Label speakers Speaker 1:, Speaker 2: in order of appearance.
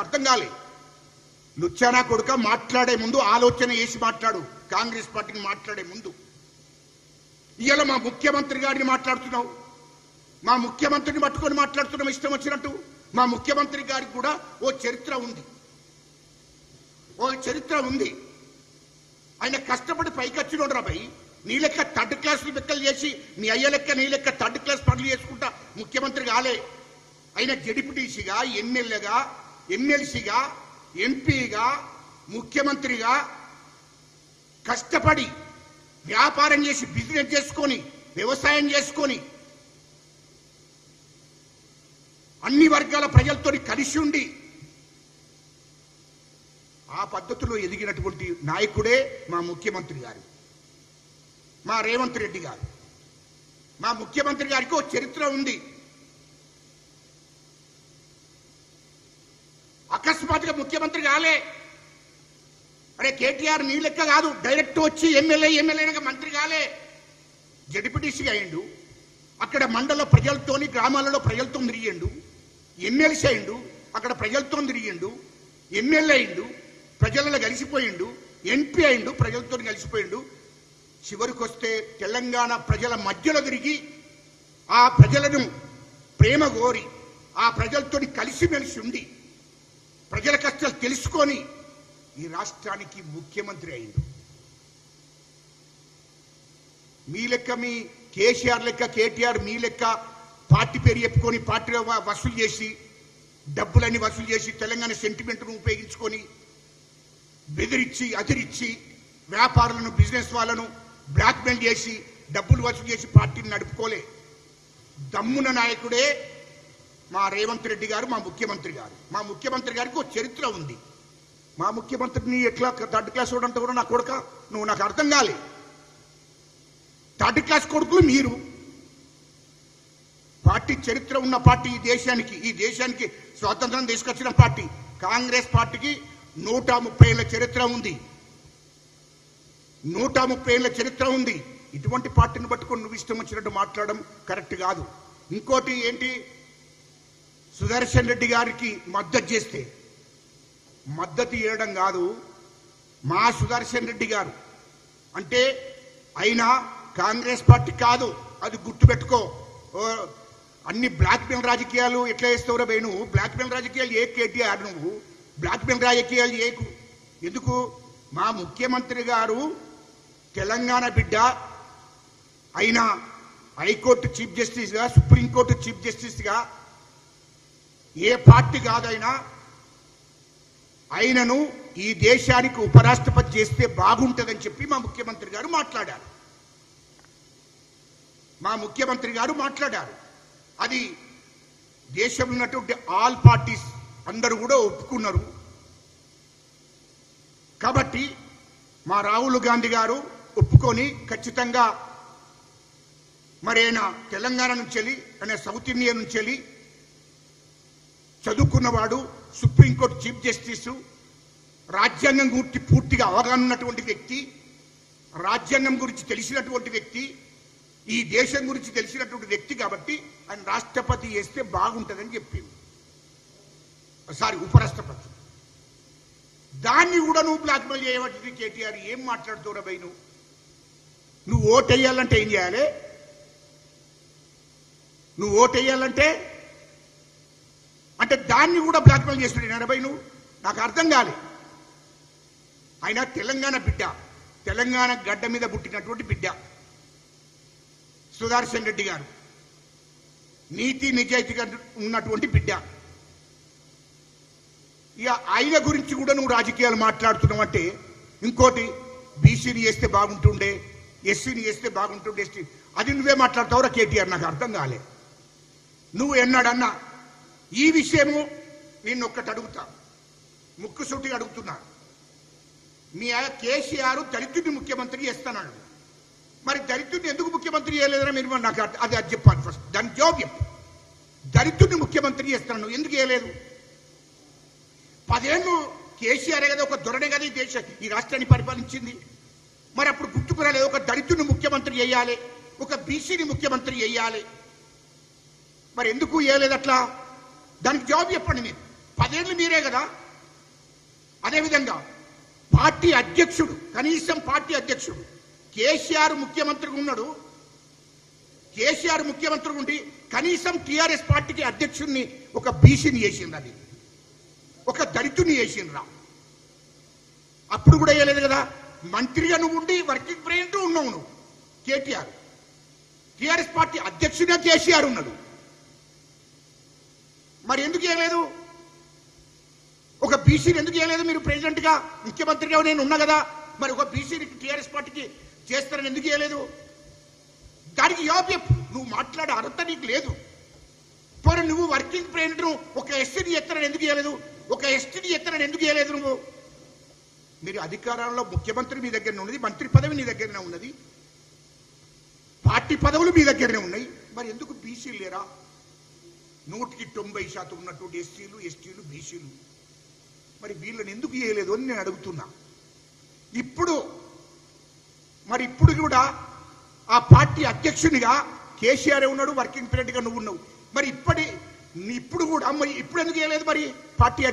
Speaker 1: అర్థం కాలే. లుచ్చానా కొడుక మాట్లాడే ముందు ఆలోచన చేసి మాట్లాడు. కాంగ్రెస్ పార్టీని మాట్లాడే ముందు ఇవాళ మా ముఖ్యమంత్రి గారిని మాట్లాడుతున్నావు, మా ముఖ్యమంత్రిని పట్టుకొని మాట్లాడుతున్నాం ఇష్టం వచ్చినట్టు. మా ముఖ్యమంత్రి గారికి కూడా ఓ చరిత్ర ఉంది. ఆయన కష్టపడి పైకి వచ్చినోడు రాబాయి. నీ లెక్క థర్డ్ క్లాసులు లెక్కలు చేసి నీ అయ్య లెక్క నీ లెక్క థర్డ్ క్లాస్ పనులు చేసుకుంటా ముఖ్యమంత్రి కాలే. ఆయన జెడ్పీటీసీగా, ఎమ్మెల్యేగా, ఎమ్మెల్సీగా, ఎంపీగా, ముఖ్యమంత్రిగా కష్టపడి వ్యాపారం చేసి బిజినెస్ చేసుకొని వ్యవసాయం చేసుకొని అన్ని వర్గాల ప్రజలతో కలిసి ఉండి ఆ పద్ధతిలో ఎదిగినటువంటి నాయకుడే మా ముఖ్యమంత్రి గారు, మా రేవంత్ రెడ్డి గారు. మా ముఖ్యమంత్రి గారికి ఒక చరిత్ర ఉంది. అకస్మాత్తుగా ముఖ్యమంత్రి కాలే. అరే కేటీఆర్ నీ లెక్క కాదు, డైరెక్ట్ వచ్చి ఎమ్మెల్యేగా మంత్రి కాలే. జడ్పీటీసీగా అయ్యిండు, అక్కడ మండల ప్రజలతోని గ్రామాలలో ప్రజలతో తిరిగిండు. ఎమ్మెల్సీ అయిండు, అక్కడ ప్రజలతో తిరిగిండు. ఎమ్మెల్యే అయిండు, ప్రజలలో కలిసిపోయిండు. ఎంపీ అయిండు, ప్రజలతో కలిసిపోయిండు. చివరికి వస్తే తెలంగాణ ప్రజల మధ్యలో తిరిగి ఆ ప్రజలను ప్రేమ కోరి ఆ ప్రజలతో కలిసిమెలిసి ఉండి ప్రజల కష్టాలు తెలుసుకొని ఈ రాష్ట్రానికి ముఖ్యమంత్రి అయిండు. మీ లెక్క మీ కేసీఆర్ లెక్క కేటీఆర్ మీ లెక్క పార్టీ పేరు చెప్పుకొని పార్టీలో వసూలు చేసి డబ్బులన్నీ వసూలు చేసి తెలంగాణ సెంటిమెంట్ను ఉపయోగించుకొని బెదిరించి అదిరించి వ్యాపారులను బిజినెస్ వాళ్ళను బ్లాక్మెయిల్ చేసి డబ్బులు వసూలు చేసి పార్టీని నడుపుకోలే. దమ్మున నాయకుడే మా రేవంత్ రెడ్డి గారు, మా ముఖ్యమంత్రి గారు. మా ముఖ్యమంత్రి గారికి ఒక చరిత్ర ఉంది. మా ముఖ్యమంత్రిని ఎట్లా థర్డ్ క్లాస్ వాడు అంటే కూడా నా కొడుక నువ్వు నాకు అర్థం కాలే. థర్డ్ క్లాస్ కొడుకులు మీరు. పార్టీ చరిత్ర ఉన్న పార్టీ ఈ దేశానికి స్వాతంత్రం తీసుకొచ్చిన పార్టీ కాంగ్రెస్ పార్టీకి 130 ఏళ్ల చరిత్ర ఉంది. 130 ఏళ్ల చరిత్ర ఉంది. ఇటువంటి పార్టీని పట్టుకొని నువ్వు ఇష్టం వచ్చినట్టు మాట్లాడడం కరెక్ట్ కాదు. ఇంకోటి ఏంటి, సుదర్శన్ రెడ్డి గారికి మద్దతు చేస్తే మద్దతు ఇవ్వడం కాదు. మా సుదర్శన్ రెడ్డి గారు అంటే అయినా కాంగ్రెస్ పార్టీ కాదు, అది గుర్తుపెట్టుకో. అన్ని బ్లాక్మెయిల్ రాజకీయాలు ఎట్లా చేస్తావురా భయ్? నువ్వు బ్లాక్మెయిల్ రాజకీయాలు ఏ కేటీఆర్, నువ్వు బ్లాక్మెయిల్ రాజకీయాలు చేయకు. ఎందుకు? మా ముఖ్యమంత్రి గారు తెలంగాణ బిడ్డ అయినా హైకోర్టు చీఫ్ జస్టిస్గా, సుప్రీంకోర్టు చీఫ్ జస్టిస్గా ఏ పార్టీ కాదైనా ఆయనను ఈ దేశానికి ఉపరాష్ట్రపతి చేస్తే బాగుంటుందని చెప్పి మా ముఖ్యమంత్రి గారు మాట్లాడారు. అది దేశంలో ఉన్నటువంటి ఆల్ పార్టీస్ అందరూ కూడా ఒప్పుకున్నారు. కాబట్టి మా రాహుల్ గాంధీ గారు ఒప్పుకొని ఖచ్చితంగా మరి ఆయన తెలంగాణ నుంచి వెళ్ళి ఆయన సౌత్ ఇండియా నుంచి వెళ్ళి చదువుకున్నవాడు, సుప్రీంకోర్టు చీఫ్ జస్టిస్, రాజ్యాంగం గురించి పూర్తిగా అవగాహన ఉన్నటువంటి వ్యక్తి, రాజ్యాంగం గురించి తెలిసినటువంటి వ్యక్తి, ఈ దేశం గురించి తెలిసినటువంటి వ్యక్తి. కాబట్టి ఆయన రాష్ట్రపతి చేస్తే బాగుంటుందని చెప్పింది. ఉపరాష్ట్రపతి. దాన్ని కూడా నువ్వు బ్లాక్మెయిల్ చేయబట్టి కేటీఆర్ ఏం మాట్లాడుతావురా భయ్? నువ్వు ఓటు వేయాలంటే ఏం చేయాలి? నువ్వు ఓటు వేయాలంటే అంటే దాన్ని కూడా బ్లాక్మెయిల్ చేస్తున్నాడు భయ్. నువ్వు నాకు అర్థం కాలే. ఆయన తెలంగాణ బిడ్డ, తెలంగాణ గడ్డ మీద పుట్టినటువంటి బిడ్డ సుదర్శన్ రెడ్డి గారు, నీతి నిజాయితీగా ఉన్నటువంటి బిడ్డ. ఇక ఆయన గురించి కూడా నువ్వు రాజకీయాలు మాట్లాడుతున్నావు అంటే ఇంకోటి బీసీని చేస్తే బాగుంటుండే, ఎస్సీని చేస్తే బాగుంటుండే, ఎస్టీ అది నువ్వే మాట్లాడతావురా కేటీఆర్? నాకు అర్థం కాలే. నువ్వు ఎన్నాడన్నా ఈ విషయము నేను ఒక్కటి అడుగుతా, ముక్కుసూటిగా అడుగుతున్నా. మీ కేసీఆర్ దళితుడిని ముఖ్యమంత్రి చేస్తాడు. మరి దళితుడిని ఎందుకు ముఖ్యమంత్రి చేయలేదని మీరు నాకు అది చెప్పాలి. ఫస్ట్ దాని జవాబు చెప్పు. దళితుడిని ముఖ్యమంత్రి చేస్తాను ఎందుకు చేయలేదు? 10 ఏళ్ళు కేసీఆర్ కదా, ఒక దొరనే కదా ఈ రాష్ట్రాన్ని పరిపాలించింది. మరి అప్పుడు గుర్తుకురాలేదు, ఒక దళితుడిని ముఖ్యమంత్రి చేయాలి, ఒక బీసీని ముఖ్యమంత్రి చేయాలి. మరి ఎందుకు చేయలేదు అట్లా? దానికి జవాబు చెప్పండి. మీరు 10 ఏళ్ళు మీరే కదా. అదేవిధంగా పార్టీ అధ్యక్షుడు, కనీసం పార్టీ అధ్యక్షుడు కేసీఆర్ ముఖ్యమంత్రిగా ఉన్నాడు. కేసీఆర్ ముఖ్యమంత్రిగా ఉండి కనీసం టీఆర్ఎస్ పార్టీకి అధ్యక్షుడిని ఒక బీసీని చేసిండ్రు, అది ఒక దళితుని చేసిండ్రా. అప్పుడు కూడా వేయలేదు కదా. మంత్రిగా నువ్వు ఉండి వర్కింగ్ ప్రెసిడెంట్ ఉన్నావు నువ్వు. కేటీఆర్ టీఆర్ఎస్ పార్టీ అధ్యక్షుడే కేసీఆర్ ఉన్నాడు. మరి ఎందుకు వేయలేదు? ఒక బీసీని ఎందుకు వేయలేదు మీరు ప్రెసిడెంట్ గా? ముఖ్యమంత్రిగా నేను ఉన్నా కదా, మరి ఒక బీసీని టీఆర్ఎస్ పార్టీకి చేస్తారని ఎందుకు వేయలేదు? దానికి యోగ్యం నువ్వు మాట్లాడే అర్హత నీకు లేదు. పోనీ నువ్వు వర్కింగ్ ప్రెసిడెంట్ ఒక ఎస్సీని ఎత్తారని ఎందుకు వేయలేదు? ఒక ఎస్టీని ఎత్తారని ఎందుకు వేయలేదు నువ్వు? మీరు అధికారంలో ముఖ్యమంత్రి మీ దగ్గరనే ఉన్నది, మంత్రి పదవి నీ దగ్గరనే ఉన్నది, పార్టీ పదవులు మీ దగ్గరనే ఉన్నాయి. మరి ఎందుకు బీసీలు లేరా? 100% ఉన్నటువంటి ఎస్సీలు, ఎస్టీలు, బీసీలు మరి వీళ్ళని ఎందుకు చేయలేదు అని నేను అడుగుతున్నా. ఇప్పుడు కూడా ఆ పార్టీ అధ్యక్షునిగా కేసీఆర్ ఉన్నాడు, వర్కింగ్ ప్రెసిడెంట్గా నువ్వు ఉన్నావు. మరి ఇప్పుడు కూడా మరి ఇప్పుడు ఎందుకు చేయలేదు మరి పార్టీ